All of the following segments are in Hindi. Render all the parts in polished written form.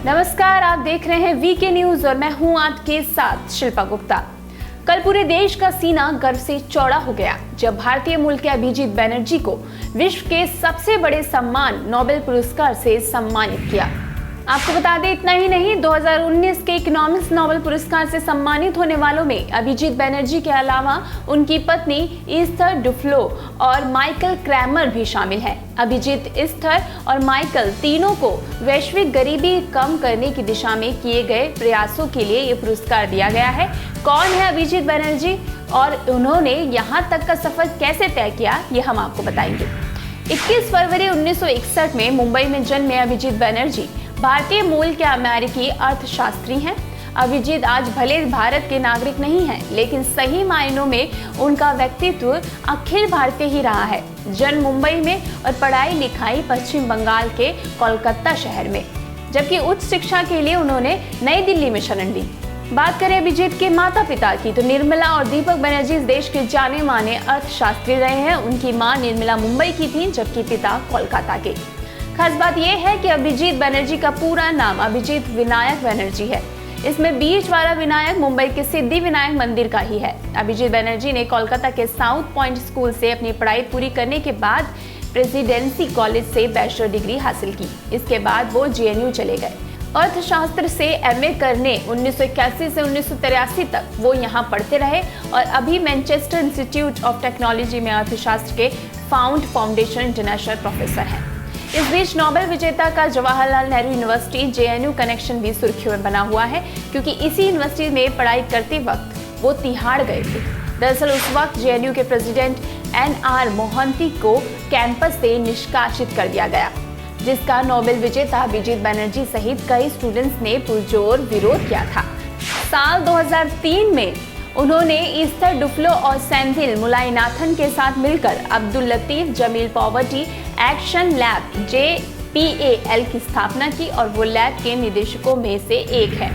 नमस्कार, आप देख रहे हैं वीके न्यूज और मैं हूं आपके साथ शिल्पा गुप्ता। कल पूरे देश का सीना गर्व से चौड़ा हो गया जब भारतीय मूल के अभिजीत बनर्जी को विश्व के सबसे बड़े सम्मान नोबेल पुरस्कार से सम्मानित किया। आपको बता दें, इतना ही नहीं, 2019 के इकोनॉमिक्स नोबेल पुरस्कार से सम्मानित होने वालों में अभिजीत बनर्जी के अलावा उनकी पत्नी ईस्थर डुफ्लो और माइकल क्रैमर भी शामिल हैं। अभिजीत, ईस्थर और माइकल तीनों को वैश्विक गरीबी कम करने की दिशा में किए गए प्रयासों के लिए ये पुरस्कार दिया गया है। कौन है अभिजीत बनर्जी और उन्होंने यहाँ तक का सफर कैसे तय किया, ये हम आपको बताएंगे। 21 फरवरी 1961 में मुंबई में जन्मे अभिजीत बनर्जी भारतीय मूल के अमेरिकी अर्थशास्त्री हैं। अभिजीत आज भले भारत के नागरिक नहीं हैं, लेकिन सही मायनों में उनका व्यक्तित्व अखिल भारतीय ही रहा है। जन्म मुंबई में और पढ़ाई लिखाई पश्चिम बंगाल के कोलकाता शहर में, जबकि उच्च शिक्षा के लिए उन्होंने नई दिल्ली में शरण ली। बात करें अभिजीत के माता पिता की, तो निर्मला और दीपक बनर्जी इस देश के जाने माने अर्थशास्त्री रहे हैं। उनकी मां निर्मला मुंबई की थी, जबकि पिता कोलकाता के। खास बात यह है कि अभिजीत बनर्जी का पूरा नाम अभिजीत विनायक बनर्जी है। इसमें बीच वाला विनायक मुंबई के सिद्धि विनायक मंदिर का ही है। अभिजीत बनर्जी ने कोलकाता के साउथ पॉइंट स्कूल से अपनी पढ़ाई पूरी करने के बाद प्रेसिडेंसी कॉलेज से बैचलर डिग्री हासिल की। इसके बाद वो जेएनयू चले गए। अर्थशास्त्र से एमए करने 1981 से 1983 तक वो यहाँ पढ़ते रहे और अभी मैनचेस्टर इंस्टीट्यूट ऑफ टेक्नोलॉजी में अर्थशास्त्र के फाउंडेशन इंटरनेशनल प्रोफेसर हैं। इस बीच नोबेल विजेता का Jawaharlal Nehru university JNU connection भी सुर्खियों में बना हुआ है, क्योंकि इसी यूनिवर्सिटी में पढ़ाई करते वक्त वो तिहाड़ गए थे। दरअसल उस वक्त जेएनयू के प्रेसिडेंट एनआर मोहंती को कैंपस से निष्कासित कर दिया गया, जिसका नोबेल विजेता अभिजीत बनर्जी सहित कई स्टूडेंट्स ने पुरजोर विरोध किया था। साल 2003 में उन्होंने ईस्थर डुफ्लो और सेंथिल मुलायनाथन के साथ मिलकर Abdul Latif Jameel poverty action lab JPAL की स्थापना की और वो लैब के निदेशकों में से एक है।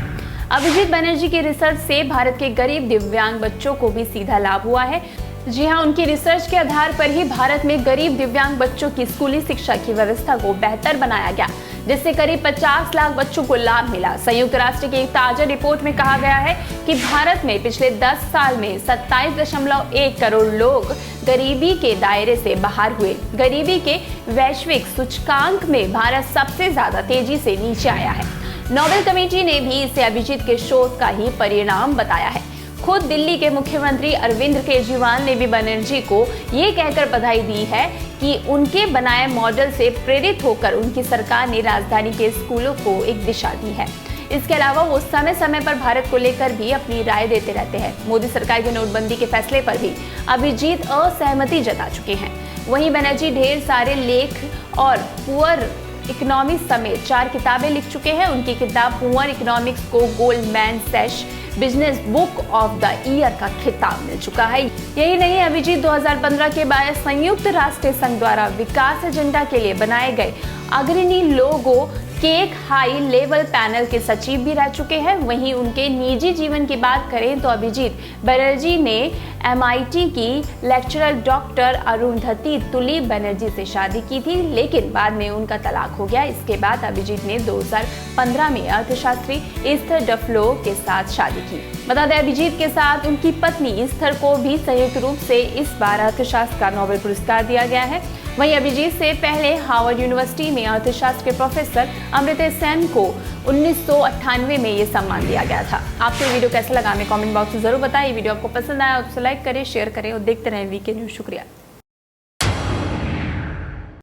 अभिजीत बनर्जी की रिसर्च से भारत के गरीब दिव्यांग बच्चों को भी सीधा लाभ हुआ है। जी हाँ, उनकी रिसर्च के आधार पर ही भारत में गरीब दिव्यांग बच्चों की स्कूली शिक्षा की व्यवस्था को बेहतर बनाया गया, जिससे करीब 50 लाख बच्चों को लाभ मिला। संयुक्त राष्ट्र की एक ताजा रिपोर्ट में कहा गया है कि भारत में पिछले 10 साल में 27.1 करोड़ लोग गरीबी के दायरे से बाहर हुए। गरीबी के वैश्विक सूचकांक में भारत सबसे ज्यादा तेजी से नीचे आया है। नोबेल कमेटी ने भी इसे अभिजीत के शोध का ही परिणाम बताया है। खुद दिल्ली के मुख्यमंत्री अरविंद केजरीवाल ने भी बनर्जी को ये कहकर बधाई दी है कि उनके बनाए मॉडल से प्रेरित होकर उनकी सरकार ने राजधानी के स्कूलों को एक दिशा दी है। इसके अलावा वो समय समय पर भारत को लेकर भी अपनी राय देते रहते हैं। मोदी सरकार के नोटबंदी के फैसले पर भी अभिजीत असहमति जता चुके हैं। वहीं बनर्जी ढेर सारे लेख और पुअर इकोनॉमिक्स समेत 4 किताबें लिख चुके हैं। उनकी किताब पुअर इकोनॉमिक्स को Goldman सैश business book of the year का खिताब मिल चुका है। यही नहीं, अभिजीत 2015 के बाद संयुक्त राष्ट्र संघ द्वारा विकास एजेंडा के लिए बनाए गए अग्रणी लोगों के एक हाई लेवल पैनल के सचिव भी रह चुके हैं। वहीं उनके निजी जीवन की बात करें तो अभिजीत बनर्जी ने MIT की लेक्चरर डॉक्टर अरुंधति तुलीप बनर्जी से शादी की थी, लेकिन बाद में उनका तलाक हो गया। इसके बाद अभिजीत ने 2015 में अर्थशास्त्री ईस्थर डुफ्लो के साथ शादी की। बता दें, अभिजीत के साथ उनकी पत्नी ईस्थर को भी संयुक्त रूप से इस बार अर्थशास्त्र का नोबेल पुरस्कार दिया गया है। वहीं अभिजीत से पहले हार्वर्ड यूनिवर्सिटी में अर्थशास्त्र के प्रोफेसर अमृता सेन को 1998 में ये सम्मान दिया गया था। आपको वीडियो कैसा लगा हमें कमेंट बॉक्स में जरूर बताइए। वीडियो आपको पसंद आया तो लाइक करें, शेयर करें और देखते रहें वीके न्यूज। शुक्रिया।